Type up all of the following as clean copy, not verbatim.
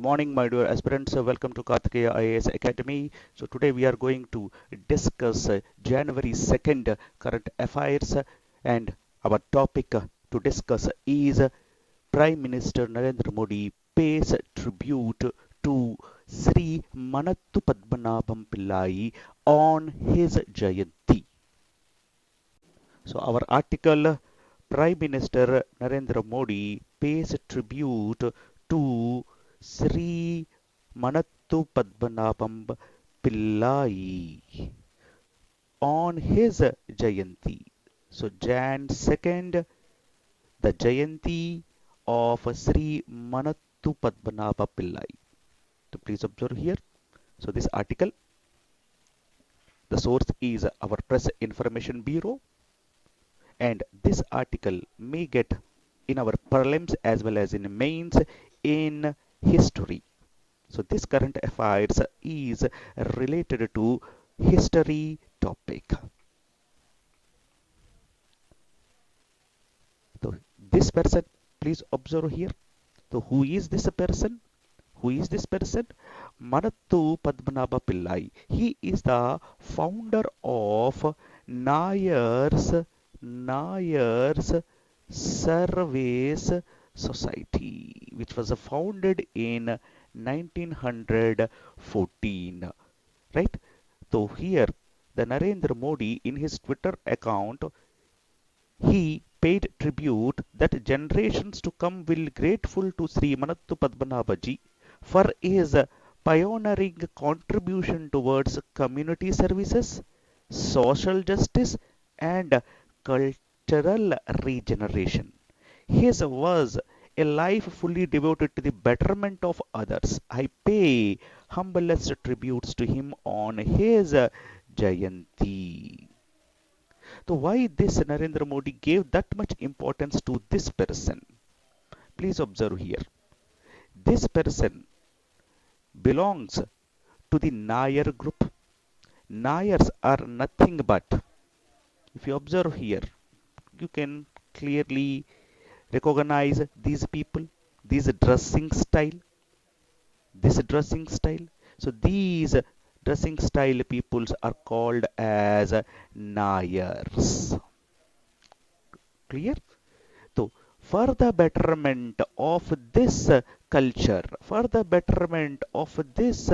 morning, my dear aspirants. Welcome to Karthikeya IAS Academy. So today we are going to discuss January 2nd current affairs, and our topic to discuss is Prime Minister Narendra Modi pays tribute to Sri Manathu Padmanabham Pillai on his Jayanti. So our article, Prime Minister Narendra Modi pays tribute to Sri Manathu Padmanabham Pillai on his Jayanti. So Jan 2nd, the Jayanti of Sri Manathu Padmanabha Pillai. So please observe here. So this article, the source is our Press Information Bureau, and this article may get in our prelims as well as in mains in history. So this current affairs is related to history topic. So this person, please observe here. So who is this person? Who is this person? Manathu Padmanabha Pillai. He is the founder of Nayars Service Society, which was founded in 1914. Right? So here, the Narendra Modi in his Twitter account, he paid tribute that generations to come will grateful to Sri Manathu Padmanabhaji for his pioneering contribution towards community services, social justice, and cultural regeneration. His was a life fully devoted to the betterment of others. I pay humblest tributes to him on his Jayanti. So why this Narendra Modi gave that much importance to this person? Please observe here. This person belongs to the Nayar group. Nayars are nothing but, if you observe here, you can clearly recognize these people, this dressing style, this dressing style. So these dressing style peoples are called as Nayars. Clear? So, for the betterment of this culture, for the betterment of this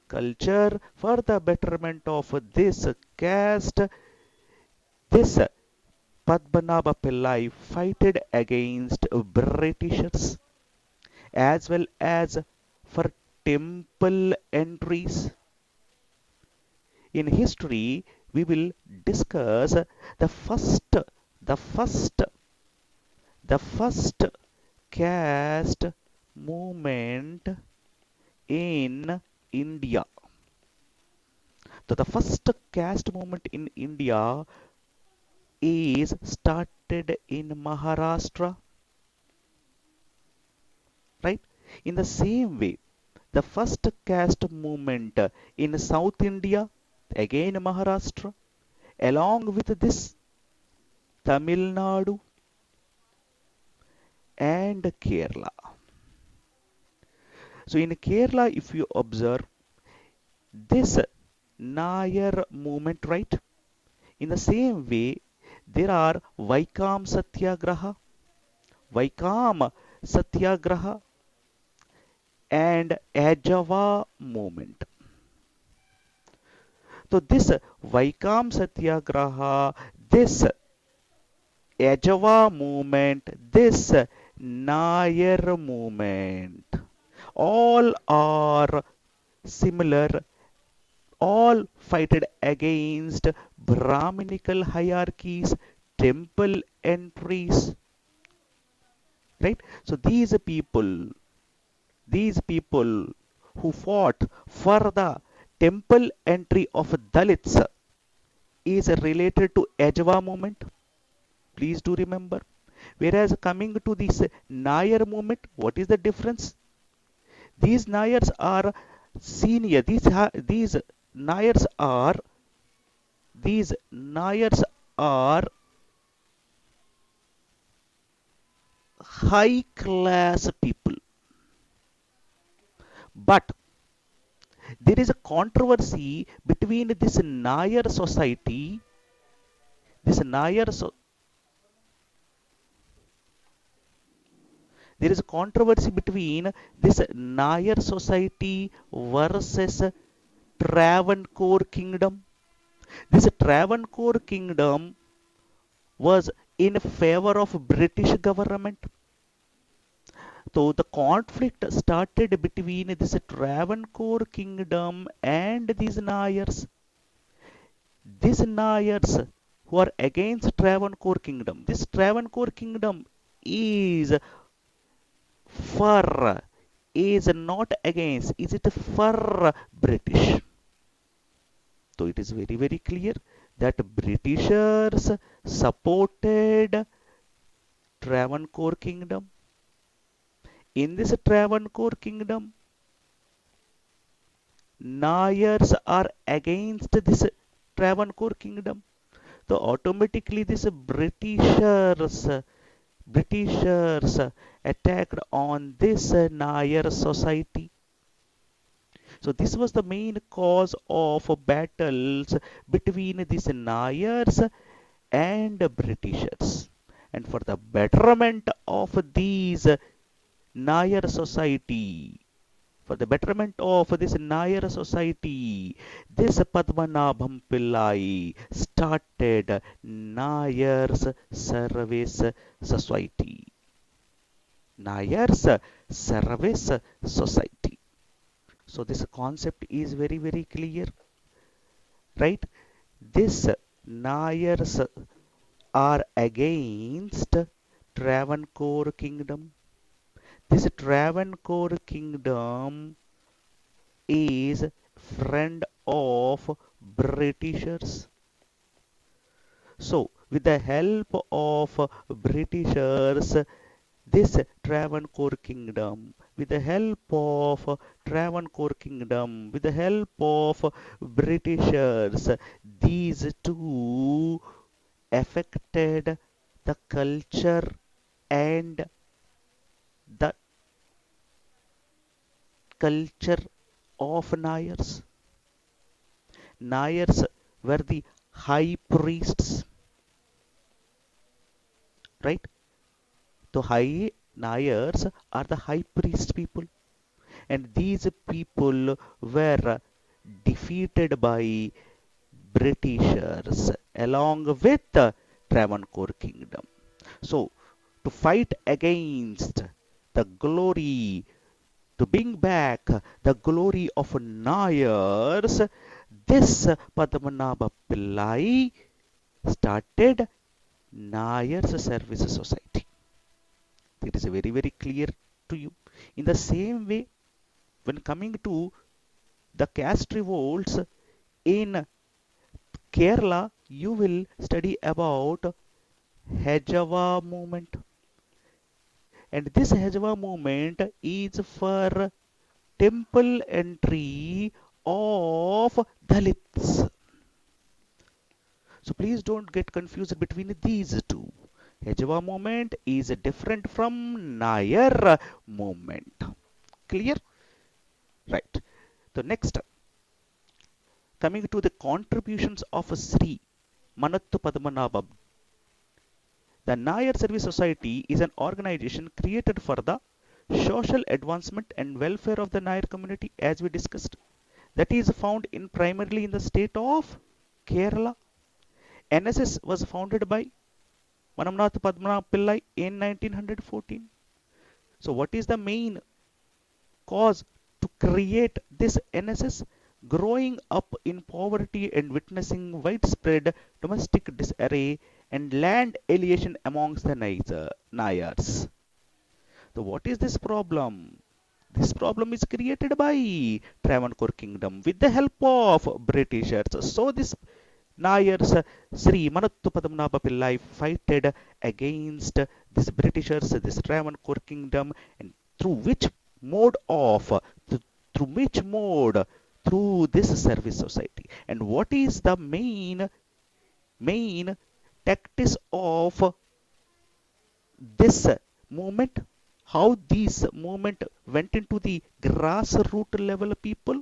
culture, for the betterment of this caste, this Padmanabha Pillai fighted against Britishers as well as for temple entries. In history, we will discuss the first, the first the first caste movement in India. So the first caste movement in India is started in Maharashtra, right? In the same way, the first caste movement in South India, again Maharashtra, along with this Tamil Nadu and Kerala. So in Kerala, if you observe this Nayar movement, right? In the same way, there are Vaikam Satyagraha, and Ajava movement. So this Vaikam Satyagraha, this Ajava movement, this Nayar movement, all are similar, all fighted against Brahminical hierarchies, temple entries, right? So these people who fought for the temple entry of Dalits is related to Ajwa movement. Please do remember. Whereas coming to this Nayar movement, what is the difference? These Nayars are senior. These Nayars are these Nayars are high class people. But there is a controversy between this Nair society, this Nair so there is a controversy between this Nair society versus Travancore kingdom. This Travancore kingdom was in favor of British government. So the conflict started between this Travancore kingdom and these Nayars. These Nayars who are against Travancore kingdom. This Travancore kingdom is for, is not against, is it for British? So it is very very clear that Britishers supported Travancore kingdom. In this Travancore kingdom, Nayars are against this Travancore kingdom. So automatically this Britishers attacked on this Nayar society. So this was the main cause of battles between these Nayars and Britishers. And for the betterment of these Nayar society, for the betterment of this Nayar society, this Padmanabham Pillai started Nayar's Service Society. Nayar's Service Society. So this concept is very very clear, right? This Nayars are against Travancore kingdom. This Travancore kingdom is friend of Britishers. So, with the help of Britishers, this Travancore kingdom, with the help of Travancore kingdom, with the help of Britishers, these two affected the culture and the culture of Nayars. Nayars were the high priests, right? The high Nayars are the high priest people, and these people were defeated by Britishers along with the Travancore kingdom. So, to fight against the glory, to bring back the glory of Nayars, this Padmanabha Pillai started Nayars Service Society. It is very, very clear to you. In the same way, when coming to the caste revolts in Kerala, you will study about Hejava movement. And this Hejava movement is for temple entry of Dalits. So please don't get confused between these two. Hejava movement is different from Nair movement. Clear? Right. So next, coming to the contributions of Sri Manattu Padmanabham. The Nair Service Society is an organization created for the social advancement and welfare of the Nair community, as we discussed. That is found in primarily in the state of Kerala. NSS was founded by Manamnath Padmanabh Pillai in 1914. So what is the main cause to create this NSS? Growing up in poverty and witnessing widespread domestic disarray and land alienation amongst the Nayars. So what is this problem? This problem is created by Travancore kingdom with the help of Britishers. So this Nayars Sri Manattu Padmanabha Pillai fighted against this Britishers, this Travancore kingdom, and through which mode of through which mode through this service society. And what is the main tactics of this movement? how this movement went into the grassroots level people.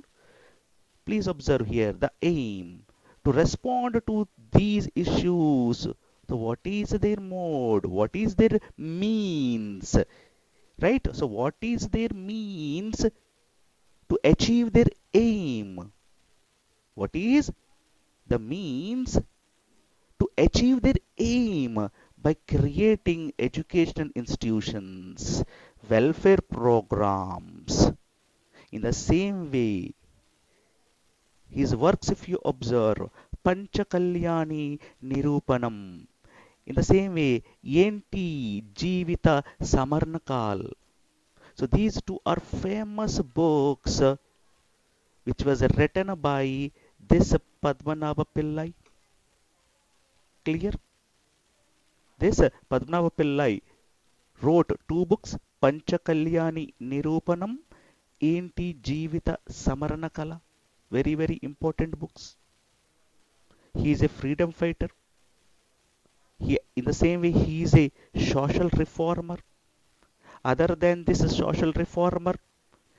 Please observe here the aim to respond to these issues. So what is their mode? What is their means? Right? So what is their means to achieve their aim? What is the means to achieve their aim by creating educational institutions, welfare programs? In the same way, his works, if you observe, Panchakalyani Nirupanam. In the same way, Yenti Jivita Samarnakal. So these two are famous books which was written by this Padmanabha Pillai. Clear? This Padmanabha Pillai wrote two books, Panchakalyani Nirupanam, Enti Jivita Samaranakala. Very, very important books. He is a freedom fighter. In the same way, he is a social reformer. Other than this social reformer,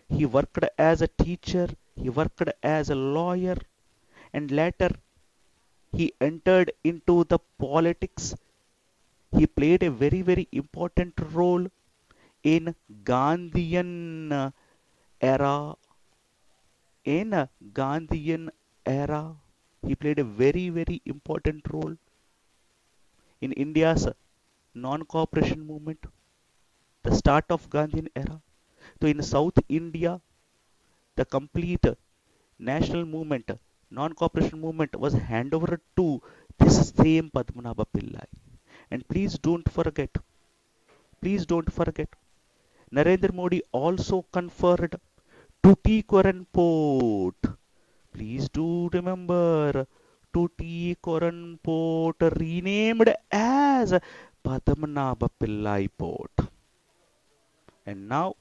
he worked as a teacher, he worked as a lawyer, and later he entered into the politics. He played a very, very important role in Gandhian era. In Gandhian era, he played a very, very important role in India's non-cooperation movement, the start of Gandhian era. So in South India, the complete national movement, non-cooperation movement was handed over to this same Padmanabha Pillai. And please don't forget, Narendra Modi also conferred Tuticorin Port. Please do remember Tuticorin Port renamed as Padmanabha Pillai Port. And now,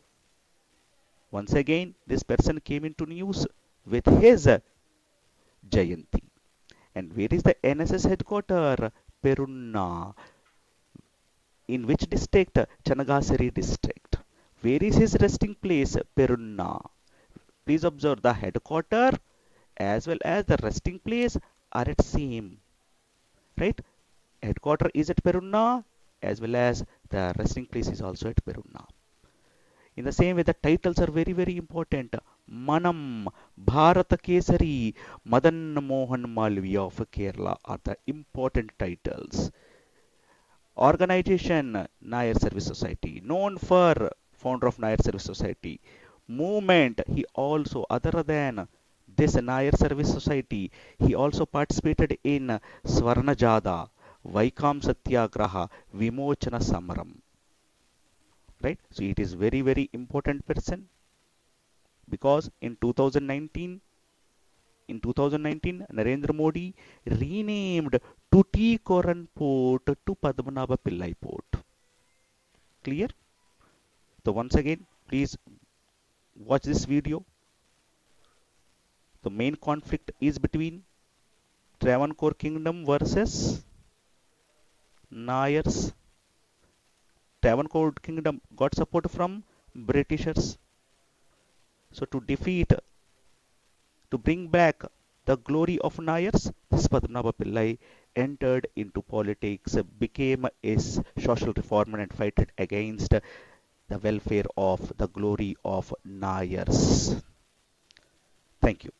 once again, this person came into news with his Jayanti. And where is the NSS headquarters? Perunna. In which district? Chanagasari district. Where is his resting place? Perunna. Please observe the headquarters as well as the resting place are at same. Right? Headquarters is at Perunna as well as the resting place is also at Perunna. In the same way, the titles are very, very important. Manam, Bharata Kesari, Madan Mohan Malviya of Kerala are the important titles. Organization, Nair Service Society, known for founder of Nair Service Society. Movement, he also, other than this Nair Service Society, he also participated in Swarna Jada, Vaikam Satyagraha, Vimochana Samaram. Right? So it is very, very important person because in 2019, Narendra Modi renamed Tuticorin Port to Padmanabha Pillai Port. Clear? So once again, please watch this video. The main conflict is between Travancore Kingdom versus Nayars. Travancore Kingdom got support from Britishers. So to bring back the glory of Nayars, this Padmanabha Pillai entered into politics, became a social reformer and fought against the welfare of the glory of Nayars. Thank you.